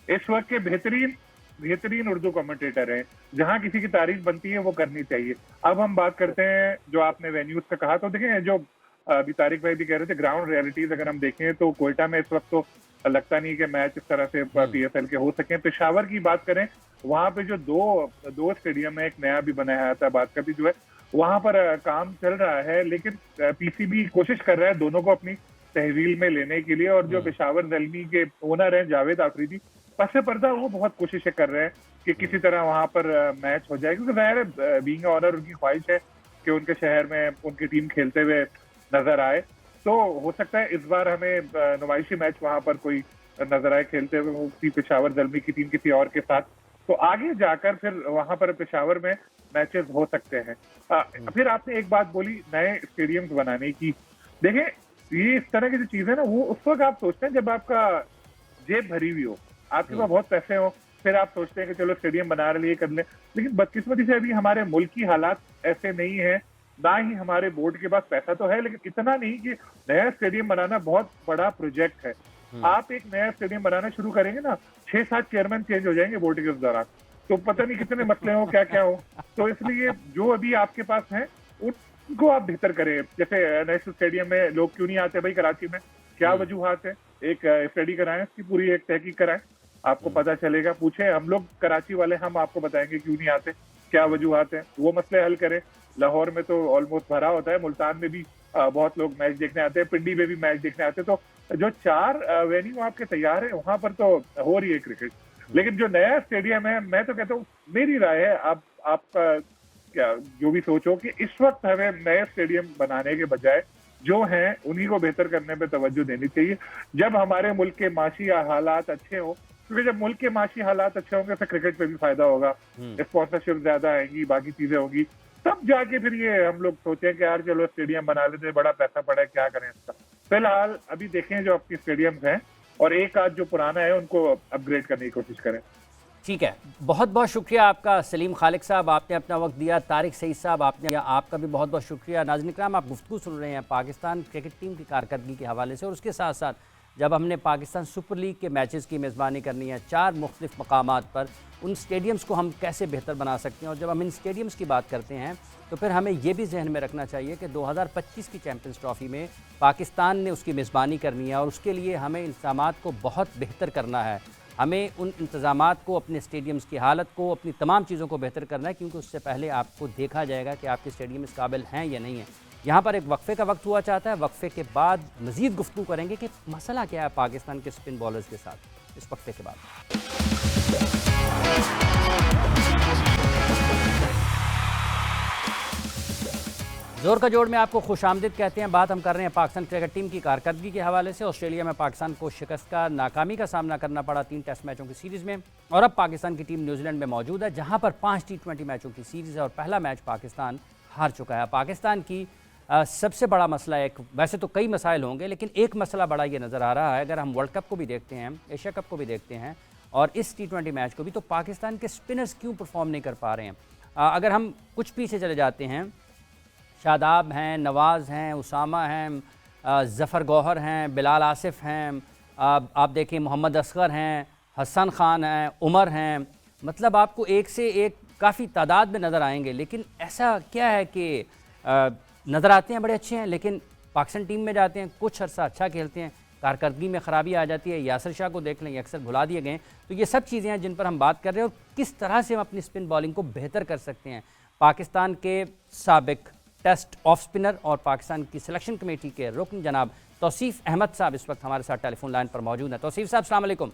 Speaker 2: इस वक्त के बेहतरीन उर्दू कमेंटेटर हैं, जहां किसी की तारीफ बनती है वो करनी चाहिए। अब हम बात करते हैं जो आपने वेन्यूज का कहा, तो देखें जो अभी तारिक भाई भी कह रहे थे, ग्राउंड रियलिटीज अगर हम देखें तो कोयटा में इस वक्त तो लगता नहीं कि मैच इस तरह से पीएसएल के हो सके। पेशावर की बात करें, वहां पे जो दो स्टेडियम है, एक नया भी बनाया है, हैदराबाद का भी जो है, वहां पर काम चल रहा है, लेकिन पीसीबी कोशिश कर रहा है दोनों को अपनी तहवील में लेने के लिए। और जो पेशावर ज़ल्मी के ओनर हैं जावेद आफरीदी, पसे पर्दा वो बहुत कोशिशें कर रहे हैं कि किसी तरह वहां पर मैच हो जाए, क्योंकि जाहिर है बीइंग ऑनर उनकी ख्वाहिश है कि उनके शहर में उनकी टीम खेलते हुए नजर आए। तो हो सकता है इस बार हमें नुमाइशी मैच वहां पर कोई नजर आए खेलते हुए, वो पेशावर ज़ल्मी की टीम किसी और के साथ तो आगे जाकर फिर वहां पर पेशावर में मैचेस हो सकते हैं। फिर आपने एक बात बोली नए स्टेडियम्स बनाने की। देखें, ये इस तरह की जो चीजें ना, वो उस वक्त आप सोचते हैं जब आपका जेब भरी हुई हो, आपके पास बहुत पैसे हो, फिर आप सोचते हैं कि चलो स्टेडियम बना लिए कर ले। लेकिन बदकिस्मती से अभी हमारे मुल्क की हालात ऐसे नहीं है, ना ही हमारे बोर्ड के पास पैसा तो है, लेकिन इतना नहीं कि नया स्टेडियम बनाना बहुत बड़ा प्रोजेक्ट है। आप एक नया स्टेडियम बनाना शुरू करेंगे ना, 6-7 चेयरमैन चेंज हो जाएंगे बोर्ड के उस दौरान, तो पता नहीं कितने मसले हो, क्या क्या हो। तो इसलिए जो अभी आपके पास है उनको आप बेहतर करें। जैसे नेशनल स्टेडियम में लोग क्यों नहीं आते भाई कराची में, क्या वजूहत है, एक स्टडी कराएं, उसकी पूरी एक तहकीक कराएं, आपको पता चलेगा। पूछे हम लोग कराची वाले, हम आपको बताएंगे क्यों नहीं आते, क्या वजूहत है, वो मसले हल करें। लाहौर में तो ऑलमोस्ट भरा होता है, मुल्तान में भी बहुत लोग मैच देखने आते हैं, पिंडी में भी मैच देखने आते हैं। तो जो 4 वेन्यू आपके तैयार है, वहां पर तो हो रही है क्रिकेट। लेकिन जो नया स्टेडियम है, मैं तो कहता हूँ, मेरी राय है, आपका क्या जो भी सोचो, कि इस वक्त हमें नए स्टेडियम बनाने के बजाय जो हैं उन्हीं को बेहतर करने पे तवज्जो देनी चाहिए। जब हमारे मुल्क के माशी हालात अच्छे हो, क्योंकि जब मुल्क के माशी हालात अच्छे होंगे तो क्रिकेट पे भी फायदा होगा, स्पॉन्सरशिप ज्यादा आएंगी, बाकी चीजें होंगी, तब जाके फिर ये हम लोग सोचें कि यार चलो स्टेडियम बना लेते, बड़ा पैसा पड़ा है, क्या करें इसका। फिलहाल अभी देखें जो आपकी स्टेडियम्स हैं, और एक आध जो पुराना है उनको अपग्रेड करने की कोशिश करें।
Speaker 1: ठीक है, बहुत बहुत शुक्रिया आपका सलीम खालिक साहब, आपने अपना वक्त दिया। तारिक सईद साहब, आपने आपका भी बहुत बहुत शुक्रिया। नाज़रीन इकराम, आप गुफ्तगू सुन रहे हैं पाकिस्तान क्रिकेट टीम की कारकर्दगी के हवाले से, और उसके साथ साथ जब हमने पाकिस्तान सुपर लीग के मैचेस की मेज़बानी करनी है 4 मुख्तलिफ मकामात पर, उन स्टेडियम्स को हम कैसे बेहतर बना सकते हैं। और जब हम इन स्टेडियम्स की बात करते हैं तो फिर हमें ये भी जहन में रखना चाहिए कि 2025 की चैम्पियंस ट्रॉफ़ी में पाकिस्तान ने उसकी मेज़बानी करनी है, और उसके लिए हमें इंतज़ामात को बहुत बेहतर करना है। हमें उन इंतज़ामात को, अपने स्टेडियम्स की हालत को, अपनी तमाम चीज़ों को बेहतर करना है, क्योंकि उससे पहले आपको देखा जाएगा कि आपके स्टेडियम इस काबिल हैं या नहीं है। यहाँ पर एक वक्फे का वक्त हुआ चाहता है, वक्फे के बाद मज़ीद गुफ्तगू करेंगे कि मसला क्या है पाकिस्तान के स्पिन बॉलर्स के साथ, इस वक्फे के बाद। जोर का जोड़ में आपको खुशामदीद कहते हैं। बात हम कर रहे हैं पाकिस्तान क्रिकेट टीम की कारकर्दगी के हवाले से। ऑस्ट्रेलिया में पाकिस्तान को शिकस्त का, नाकामी का सामना करना पड़ा 3 टेस्ट मैचों की सीरीज़ में, और अब पाकिस्तान की टीम न्यूजीलैंड में मौजूद है, जहां पर 5 T20 मैचों की सीरीज़ है, और पहला मैच पाकिस्तान हार चुका है। पाकिस्तान की सबसे बड़ा मसला, एक वैसे तो कई मसाइल होंगे, लेकिन एक मसला बड़ा ये नज़र आ रहा है, अगर हम वर्ल्ड कप को भी देखते हैं, एशिया कप को भी देखते हैं, और इस T20 मैच को भी, तो पाकिस्तान के स्पिनर्स क्यों परफॉर्म नहीं कर पा रहे हैं। अगर हम कुछ पीछे चले जाते हैं, शादाब हैं, नवाज़ हैं, उसामा हैं, ज़फ़र गौहर हैं, बिलाल आसिफ हैं, आप देखिए मोहम्मद असगर हैं, हसन खान हैं, उमर हैं, मतलब आपको एक से एक काफ़ी तादाद में नज़र आएंगे। लेकिन ऐसा क्या है कि नज़र आते हैं बड़े अच्छे हैं, लेकिन पाकिस्तान टीम में जाते हैं, कुछ अर्सा अच्छा खेलते हैं, कारकर्दगी में ख़राबी आ जाती है। यासिर शाह को देख लें, अक्सर भुला दिए गए। तो ये सब चीज़ें हैं जिन पर हम बात कर रहे हैं, और किस तरह से हम अपनी स्पिन बॉलिंग को बेहतर कर सकते हैं। पाकिस्तान के साबिक टेस्ट ऑफ स्पिनर और पाकिस्तान की सिलेक्शन कमेटी के रुकन जनाब तौसीफ अहमद साहब इस वक्त हमारे साथ टेलीफोन लाइन पर मौजूद हैं। तौसीफ साहब, अस्सलाम वालेकुम।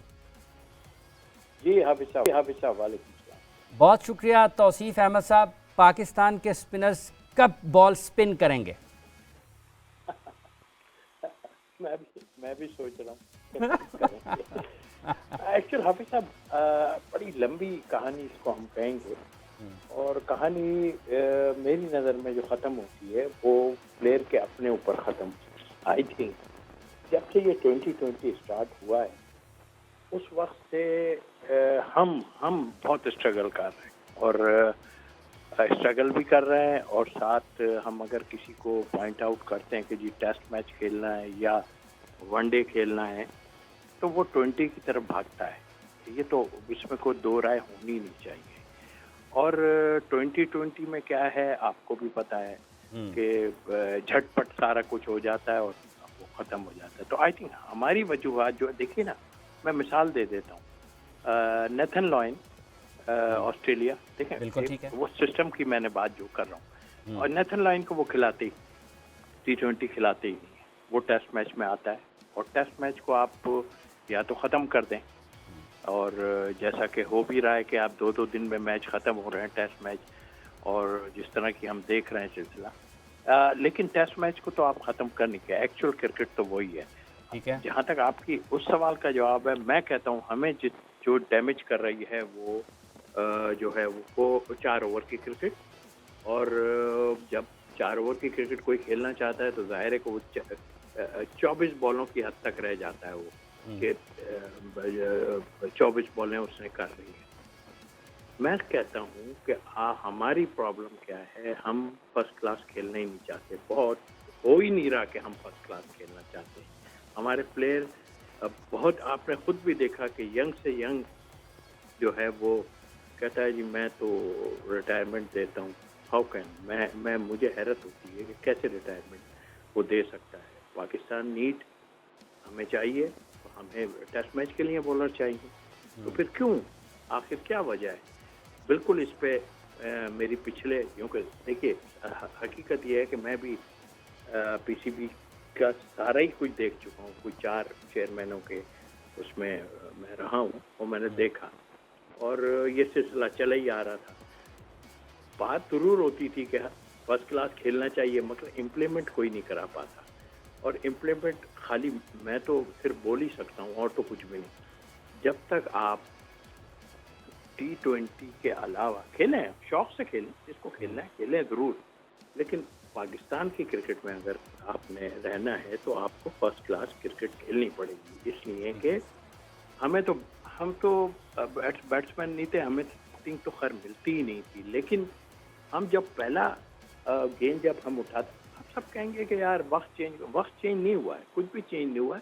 Speaker 4: जी हाफिज़ साहब, वालेकुम सलाम।
Speaker 1: बहुत शुक्रिया तौसीफ अहमद साहब। पाकिस्तान के स्पिनर्स कब बॉल स्पिन करेंगे?
Speaker 4: मैं भी सोच रहा हूँ। एक्चुअली हाफिज़ साहब, बड़ी लंबी कहानी इसको हम कहेंगे, और कहानी मेरी नज़र में जो ख़त्म होती है वो प्लेयर के अपने ऊपर ख़त्म। आई थिंक जब से ये 2020 स्टार्ट हुआ है उस वक्त से हम बहुत स्ट्रगल कर रहे हैं, और स्ट्रगल भी कर रहे हैं, और साथ हम अगर किसी को पॉइंट आउट करते हैं कि जी टेस्ट मैच खेलना है या वनडे खेलना है, तो वो 20 की तरफ भागता है। ये तो इसमें कोई दो राय होनी नहीं चाहिए। और 2020 में क्या है आपको भी पता है कि झटपट सारा कुछ हो जाता है और वो ख़त्म हो जाता है। तो आई थिंक हमारी वजूहत जो देखिए ना, मैं मिसाल दे देता हूँ। नेथन लॉयन ऑस्ट्रेलिया, देखें वो सिस्टम की मैंने बात जो कर रहा हूँ, और नेथन लॉयन को वो खिलाते ही T20 खिलाते ही नहीं है, वो टेस्ट मैच में आता है, और टेस्ट मैच को आप या तो ख़त्म कर दें, और जैसा कि हो भी रहा है कि आप 2-2 दिन में मैच ख़त्म हो रहे हैं टेस्ट मैच, और जिस तरह की हम देख रहे हैं सिलसिला, लेकिन टेस्ट मैच को तो आप ख़त्म कर नहीं किया। एक्चुअल क्रिकेट तो वही है।
Speaker 1: ठीक है,
Speaker 4: जहाँ तक आपकी उस सवाल का जवाब है, मैं कहता हूँ हमें जो डैमेज कर रही है वो जो है वो 4 ओवर की क्रिकेट, और जब 4 ओवर की क्रिकेट कोई खेलना चाहता है तो जाहिर है कि वो 24 बॉलों की हद तक रह जाता है वो, कि 24 बॉलें उसने कर रही है। मैं कहता हूँ कि हमारी प्रॉब्लम क्या है, हम फर्स्ट क्लास खेलना ही नहीं चाहते, बहुत हो ही नहीं रहा कि हम फर्स्ट क्लास खेलना चाहते हैं। हमारे प्लेयर बहुत, आपने खुद भी देखा कि यंग से यंग जो है वो कहता है जी मैं तो रिटायरमेंट देता हूँ। हाउ कैन, मैं मुझे हैरत होती है कि कैसे रिटायरमेंट वो दे सकता है। पाकिस्तान नीड हमें चाहिए, तो हमें टेस्ट मैच के लिए बॉलर चाहिए, तो फिर क्यों, आखिर क्या वजह है? बिल्कुल इस पे मेरी पिछले, क्योंकि देखिए हकीकत ये है कि मैं भी पीसीबी का सारा ही कुछ देख चुका हूँ, कुछ 4 चेयरमैनों के उसमें मैं रहा हूँ और मैंने देखा, और ये सिलसिला चला ही आ रहा था। बात जरूर होती थी कि फर्स्ट क्लास खेलना चाहिए, मतलब इम्प्लीमेंट कोई नहीं करा पाता, और इम्प्लीमेंट खाली मैं तो सिर्फ बोल ही सकता हूँ और तो कुछ भी नहीं। जब तक आप T20 के अलावा खेलें, शौक से खेलें, जिसको खेलना है खेलें ज़रूर, लेकिन पाकिस्तान की क्रिकेट में अगर आपने रहना है तो आपको फर्स्ट क्लास क्रिकेट खेलनी पड़ेगी, इसलिए कि हम तो बैट्समैन नहीं थे, हमें बैटिंग तो खैर मिलती ही नहीं थी, लेकिन हम जब पहला गेंद जब हम उठाते, हम सब कहेंगे कि यार वक्त चेंज नहीं हुआ है, कुछ भी चेंज नहीं हुआ है,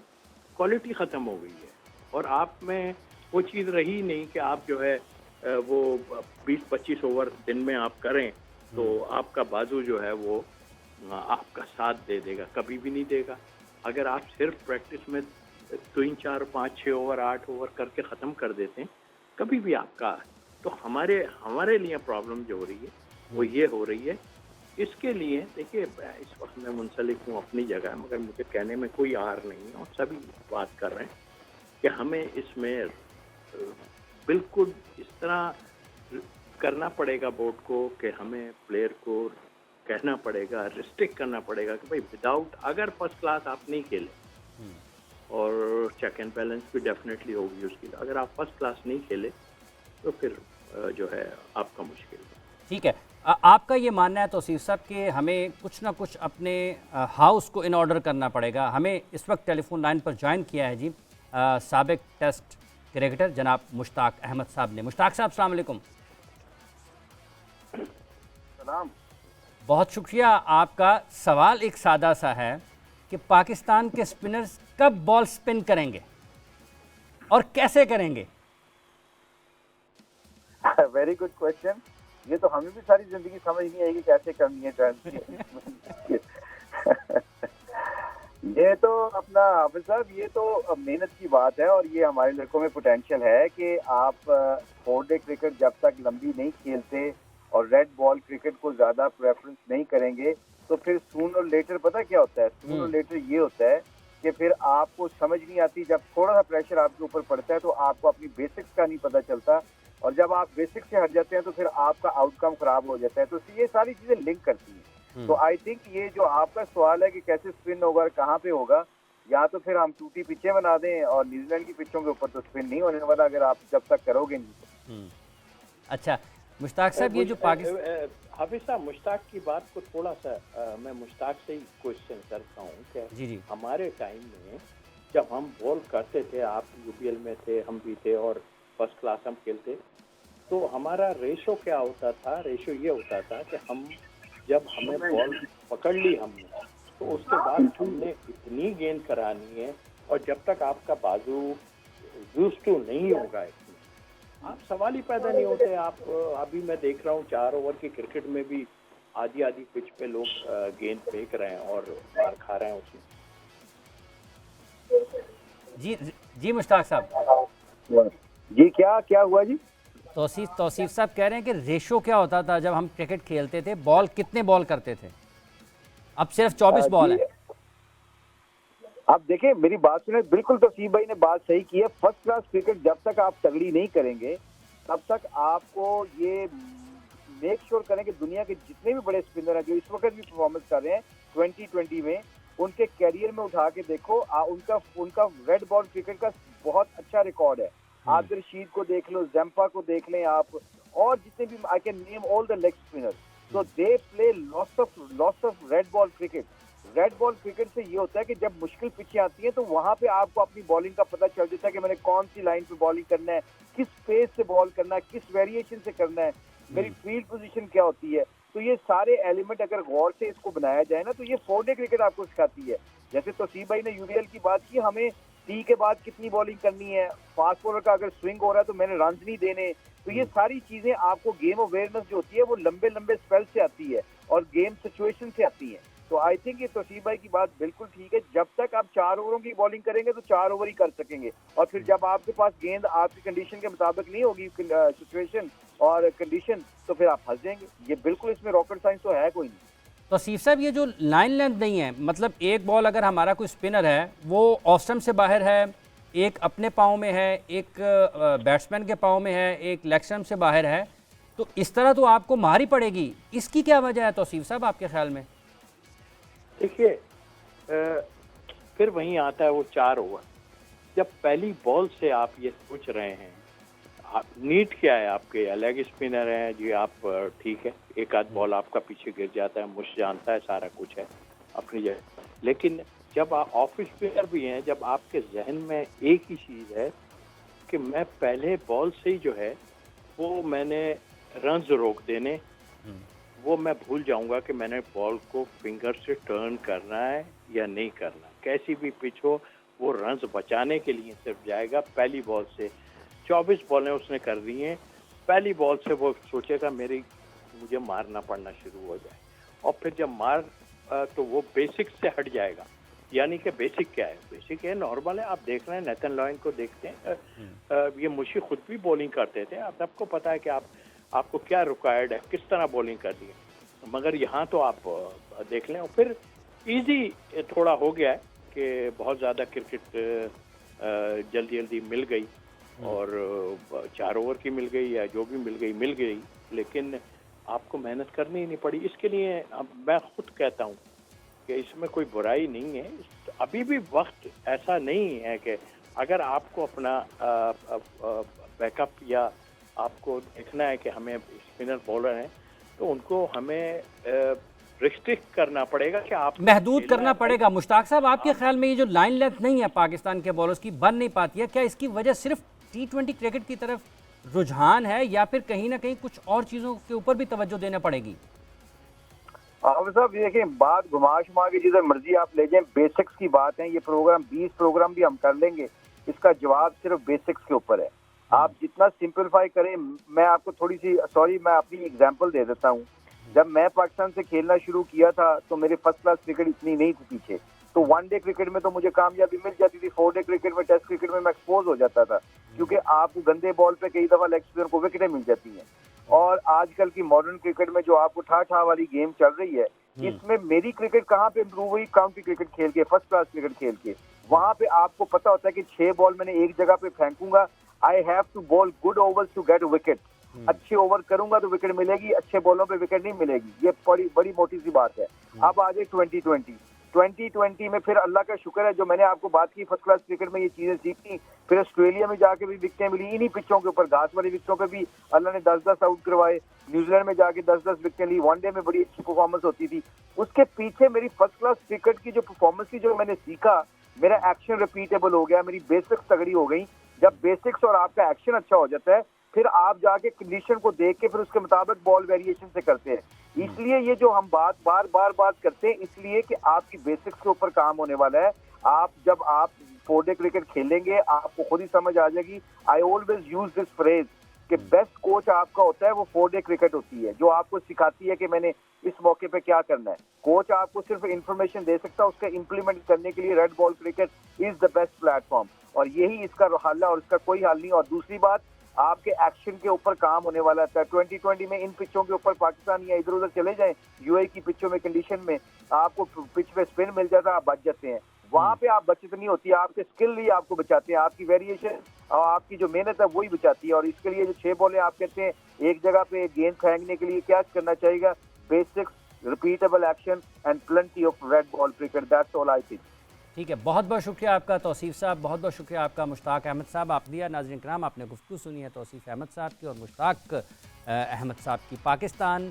Speaker 4: क्वालिटी ख़त्म हो गई है, और आप में वो चीज़ रही नहीं कि आप जो है वो 20-25 ओवर दिन में आप करें तो आपका बाजू जो है वो आपका साथ दे देगा, कभी भी नहीं देगा। अगर आप सिर्फ प्रैक्टिस में 3, 4, 5, 6 ओवर 8 ओवर करके ख़त्म कर देते हैं, कभी भी आपका, तो हमारे लिए प्रॉब्लम जो हो रही है वो ये हो रही है। इसके लिए देखिए इस वक्त मैं मुंसलिक हूँ अपनी जगह, मगर मुझे कहने में कोई आर नहीं है, और सभी बात कर रहे हैं कि हमें इसमें बिल्कुल इस तरह करना पड़ेगा बोर्ड को कि हमें प्लेयर को कहना पड़ेगा, रिस्ट्रिक्ट करना पड़ेगा कि भाई विदाउट, अगर फर्स्ट क्लास आप नहीं खेले, और चेक एंड बैलेंस भी डेफिनेटली होगी उसकी, अगर आप फर्स्ट क्लास नहीं खेले तो फिर जो है आपका मुश्किल है।
Speaker 1: ठीक है, आपका ये मानना है तौसीफ साहब कि हमें कुछ ना कुछ अपने हाउस को इन ऑर्डर करना पड़ेगा। हमें इस वक्त टेलीफोन लाइन पर ज्वाइन किया है जी साबिक टेस्ट क्रिकेटर जनाब मुश्ताक अहमद साहब ने। मुश्ताक साहब अस्सलाम वालेकुम।
Speaker 5: सलाम।
Speaker 1: बहुत शुक्रिया। आपका सवाल एक सादा सा है कि पाकिस्तान के स्पिनर्स कब बॉल स्पिन करेंगे और कैसे करेंगे?
Speaker 5: Very good question. ये तो हमें भी सारी जिंदगी समझ नहीं आएगी कैसे करनी है। ये तो अपना हाफिज साहब, ये तो मेहनत की बात है, और ये हमारे लड़कों में पोटेंशियल है कि आप 4 डे क्रिकेट जब तक लंबी नहीं खेलते और रेड बॉल क्रिकेट को ज़्यादा प्रेफरेंस नहीं करेंगे तो फिर सून और लेटर पता क्या होता है? सून और लेटर ये होता है कि फिर आपको समझ नहीं आती, जब थोड़ा सा प्रेशर आपके ऊपर पड़ता है तो आपको अपनी बेसिक्स का नहीं पता चलता, और जब आप बेसिक से हट जाते हैं तो फिर आपका आउटकम खराब हो जाता है। तो ये सारी चीज़ें लिंक करती हैं। तो आई थिंक ये जो आपका सवाल है कि कैसे स्पिन होगा और कहाँ पे होगा, या तो फिर हम टूटी पिचें बना दें, और न्यूजीलैंड की पिचों के ऊपर तो स्पिन नहीं होने वाला अगर आप जब तक करोगे नहीं।
Speaker 1: अच्छा मुश्ताक साहब, ये जो पाकिस्तान,
Speaker 4: हाफिज साहब मुश्ताक की बात को थोड़ा सा मैं मुश्ताक से ही क्वेश्चन करता हूँ कि
Speaker 1: जी
Speaker 4: हमारे टाइम में जब हम बॉल करते थे, आप यूपीएल में थे, हम भी थे, और फर्स्ट क्लास हम खेलते, तो हमारा रेशो क्या होता था? रेशो ये होता था कि हम जब हमें बॉल पकड़ ली हमने, तो उसके बाद हमने इतनी गेंद करानी है, और जब तक आपका बाजू यूज्ड टू नहीं होगा इसमें, आप सवाल ही पैदा नहीं होते। आप अभी मैं देख रहा हूँ 4 ओवर की क्रिकेट में भी आधी पिच पे लोग गेंद फेंक रहे हैं और मार खा रहे हैं उसमें।
Speaker 1: जी मुश्ताक साहब।
Speaker 5: जी क्या हुआ जी?
Speaker 1: तौसीफ साहब कह रहे हैं कि रेशो क्या होता था जब हम क्रिकेट खेलते थे, बॉल कितने बॉल करते थे? अब सिर्फ 24 बॉल है।
Speaker 5: आप देखें, मेरी बात सुने, बिल्कुल तौसीफ भाई ने बात सही की है। फर्स्ट क्लास क्रिकेट जब तक आप तगड़ी नहीं करेंगे तब तक आपको ये मेक श्योर करें कि दुनिया के जितने भी बड़े स्पिनर हैं जो इस वक्त भी परफॉर्मेंस कर रहे हैं 2020 में, उनके कैरियर में उठा के देखो, उनका रेड बॉल क्रिकेट का बहुत अच्छा रिकॉर्ड है। आदिल रशीद को देख लो, जम्पा को देख लें आप, और जितने भी I can name all the leg spinner, so they play lots of red ball cricket. Red ball cricket से ये होता है कि जब मुश्किल पिचें आती हैं तो वहां पे आपको अपनी बॉलिंग का पता चल जाता है कि मैंने कौन सी लाइन पे बॉलिंग करना है, किस पेस से बॉल करना है, किस वेरिएशन से करना है, मेरी फील्ड पोजीशन क्या होती है। तो ये सारे एलिमेंट अगर गौर से इसको बनाया जाए ना तो ये 4-डे क्रिकेट आपको सिखाती है। जैसे तौसीफ भाई ने यूबीएल की बात की, हमें टी के बाद कितनी बॉलिंग करनी है, फास्ट बॉलर का अगर स्विंग हो रहा है तो मैंने रन नहीं देने। तो ये सारी चीजें आपको गेम अवेयरनेस जो होती है वो लंबे लंबे स्पेल से आती है और गेम सिचुएशन से आती है। तो आई थिंक ये तौसीफ भाई की बात बिल्कुल ठीक है, जब तक आप 4 ओवरों की बॉलिंग करेंगे तो 4 ओवर ही कर सकेंगे, और फिर जब आपके पास गेंद आपकी कंडीशन के मुताबिक नहीं होगी सिचुएशन और कंडीशन, तो फिर आप फंस जाएंगे। ये बिल्कुल इसमें रॉकेट साइंस तो है कोई नहीं।
Speaker 1: तो सीफ साहब ये जो लाइन लेंथ नहीं है, मतलब एक बॉल अगर हमारा कोई स्पिनर है वो ऑफ स्टंप से बाहर है, एक अपने पाँव में है, एक बैट्समैन के पाँव में है, एक लेग स्टंप से बाहर है, तो इस तरह तो आपको मारी पड़ेगी। इसकी क्या वजह है तौसीफ साहब आपके ख्याल में?
Speaker 4: देखिए फिर वहीं आता है वो 4 ओवर। जब पहली बॉल से आप ये सोच रहे हैं, नीड क्या है आपके, या लेग स्पिनर है जी, आप ठीक है, एक आध बॉल आपका पीछे गिर जाता है, मुझे जानता है, सारा कुछ है अपनी जगह, लेकिन जब आप ऑफ स्पिनर भी हैं, जब आपके जहन में एक ही चीज़ है कि मैं पहले बॉल से ही जो है वो मैंने रन्स रोक देने, वो मैं भूल जाऊंगा कि मैंने बॉल को फिंगर से टर्न करना है या नहीं करना। कैसी भी पिच हो वो रन्स बचाने के लिए सिर्फ जाएगा। पहली बॉल से 24 बॉलें उसने कर दी हैं, पहली बॉल से वो सोचेगा मुझे मारना पड़ना शुरू हो जाए, और फिर जब तो वो बेसिक से हट जाएगा। यानी कि बेसिक क्या है? बेसिक है नॉर्मल है, आप देख रहे हैं नेथन लॉयन को देखते हैं, ये मुशी खुद भी बॉलिंग करते थे, आप सबको पता है कि आपको क्या रिक्वायर्ड है, किस तरह बॉलिंग करनी है। मगर यहाँ तो आप देख लें, और फिर इजी थोड़ा हो गया है कि बहुत ज़्यादा क्रिकेट जल्दी जल्दी मिल गई, और 4 ओवर की मिल गई या जो भी मिल गई, लेकिन आपको मेहनत करनी ही नहीं पड़ी। इसके लिए अब मैं खुद कहता हूँ कि इसमें कोई बुराई नहीं है। अभी भी वक्त ऐसा नहीं है कि अगर आपको अपना बैकअप या आपको देखना है कि हमें स्पिनर बॉलर हैं तो उनको हमें रिस्ट्रिक्ट करना पड़ेगा, कि आप
Speaker 1: महदूद करना पड़ेगा। मुश्ताक साहब आपके ख्याल में ये जो लाइन लेंथ नहीं है पाकिस्तान के बॉलर्स की, बन नहीं पाती है, क्या इसकी वजह सिर्फ T20 क्रिकेट की तरफ रुझान है या फिर कहीं ना कहीं कुछ और चीज़ों के ऊपर भी तवज्जो देना पड़ेगी?
Speaker 5: साहब देखिए, बात घुमा शुमा के जिधर मर्जी आप ले जाएं, बेसिक्स की बात है। ये प्रोग्राम 20 प्रोग्राम भी हम कर लेंगे, इसका जवाब सिर्फ बेसिक्स के ऊपर है। आप जितना सिंपलीफाई करें, मैं आपको थोड़ी सी मैं अपनी एग्जांपल दे देता हूँ। जब मैं पाकिस्तान से खेलना शुरू किया था तो मेरे फर्स्ट क्लास क्रिकेट इतनी नहीं थी पीछे, तो 1 डे क्रिकेट में तो मुझे कामयाबी मिल जाती थी, 4 डे क्रिकेट में, टेस्ट क्रिकेट में मैं एक्सपोज हो जाता था, क्योंकि आपको गंदे बॉल पे कई दफा लेग स्पिनर को विकेटें मिल जाती हैं। और आजकल की मॉडर्न क्रिकेट में जो आपको ठा वाली गेम चल रही है, इसमें मेरी क्रिकेट कहाँ पे इम्प्रूव हुई? काउंटी क्रिकेट खेल के, फर्स्ट क्लास क्रिकेट खेल के। वहां पे आपको पता होता है कि 6 बॉल मैंने एक जगह पे फेंकूंगा, I have to bowl good overs to get wicket. अच्छे ओवर करूंगा तो विकेट मिलेगी, अच्छे बॉलों पे विकेट नहीं मिलेगी। ये बड़ी मोटी सी बात है। अब आ जाए 2020 में, फिर अल्लाह का शुक्र है जो मैंने आपको बात की, फर्स्ट क्लास क्रिकेट में ये चीजें सीखी। फिर ऑस्ट्रेलिया में जाके भी विकेटें मिली, इन्हीं पिचों के ऊपर, घास वाली पिचों पे भी अल्लाह ने 10-10 आउट करवाए। न्यूजीलैंड में जाके 10-10 विकेटें ली, 1 डे में बड़ी अच्छी परफॉर्मेंस होती थी। उसके पीछे मेरी फर्स्ट क्लास क्रिकेट की जो परफॉर्मेंस थी, जो मैंने सीखा, मेरा एक्शन रिपीटेबल हो गया, मेरी बेसिक्स तगड़ी हो गई। जब बेसिक्स और आपका एक्शन अच्छा हो जाता है, फिर आप जाके कंडीशन को देख के फिर उसके मुताबिक बॉल वेरिएशन से करते हैं। इसलिए ये जो हम बार करते हैं, इसलिए कि आपकी बेसिक्स के ऊपर काम होने वाला है। जब आप 4 डे क्रिकेट खेलेंगे, आपको खुद ही समझ आ जाएगी। I always use this phrase कि बेस्ट कोच आपका होता है वो 4 डे क्रिकेट होती है, जो आपको सिखाती है कि मैंने इस मौके पे क्या करना है। कोच आपको सिर्फ इंफॉर्मेशन दे सकता है, उसका इंप्लीमेंट करने के लिए red ball cricket is the best platform, और यही इसका हल है, और इसका कोई हल नहीं। और दूसरी बात, आपके एक्शन के ऊपर काम होने वाला था। 2020 में इन पिचों के ऊपर पाकिस्तान या इधर उधर चले जाएं, यूएई की पिचों में, कंडीशन में आपको पिच पे स्पिन मिल जाता है, आप बच जाते हैं। वहां पे आप बचत नहीं होती, आपके स्किल ही आपको बचाते हैं, आपकी वेरिएशन और आपकी जो मेहनत है वही बचाती है। और इसके लिए जो 6 बॉलें आप कहते हैं एक जगह पे गेंद फेंकने के लिए क्या करना चाहिए? Basics, repeatable action and plenty of red ball cricket, that's all I think.
Speaker 1: ठीक है, बहुत बहुत शुक्रिया आपका तौसीफ़ साहब, बहुत बहुत शुक्रिया आपका मुश्ताक अहमद साहब। आप दिया नाज़रीन कराम, आपने गुफ्तगू सुनी है तौसीफ़ अहमद साहब की और मुश्ताक अहमद साहब की। पाकिस्तान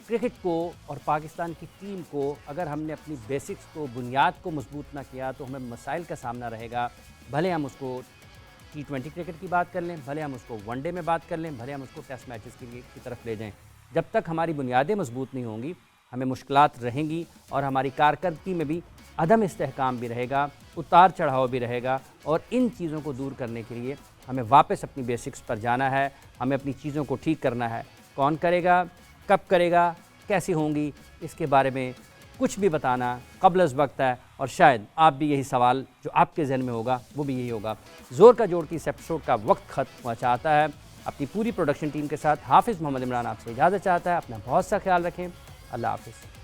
Speaker 1: क्रिकेट को और पाकिस्तान की टीम को अगर हमने अपनी बेसिक्स को, बुनियाद को मजबूत ना किया तो हमें मसाइल का सामना रहेगा। भले हम उसको T20 क्रिकेट की बात कर लें, भले हम उसको वनडे में बात कर लें, भले हम उसको टेस्ट मैचेस की तरफ ले जाएं, जब तक हमारी बुनियादें मजबूत नहीं होंगी हमें मुश्किलात रहेंगी और हमारी कारकर्दगी में भी अदम इस्तेहकाम भी रहेगा, उतार चढ़ाव भी रहेगा। और इन चीज़ों को दूर करने के लिए हमें वापस अपनी बेसिक्स पर जाना है, हमें अपनी चीज़ों को ठीक करना है। कौन करेगा, कब करेगा, कैसी होंगी, इसके बारे में कुछ भी बताना क़ब्ल वक्त है। और शायद आप भी यही सवाल जो आपके जहन में होगा वो भी यही होगा। ज़ोर का जोड़ की इस एपिसोड का वक्त ख़त्म हुआ चाहता है। अपनी पूरी प्रोडक्शन टीम के साथ हाफिज़ मोहम्मद इमरान आपसे इजाज़त चाहता है। अपना बहुत सा ख्याल रखें। अल्लाह हाफिज़।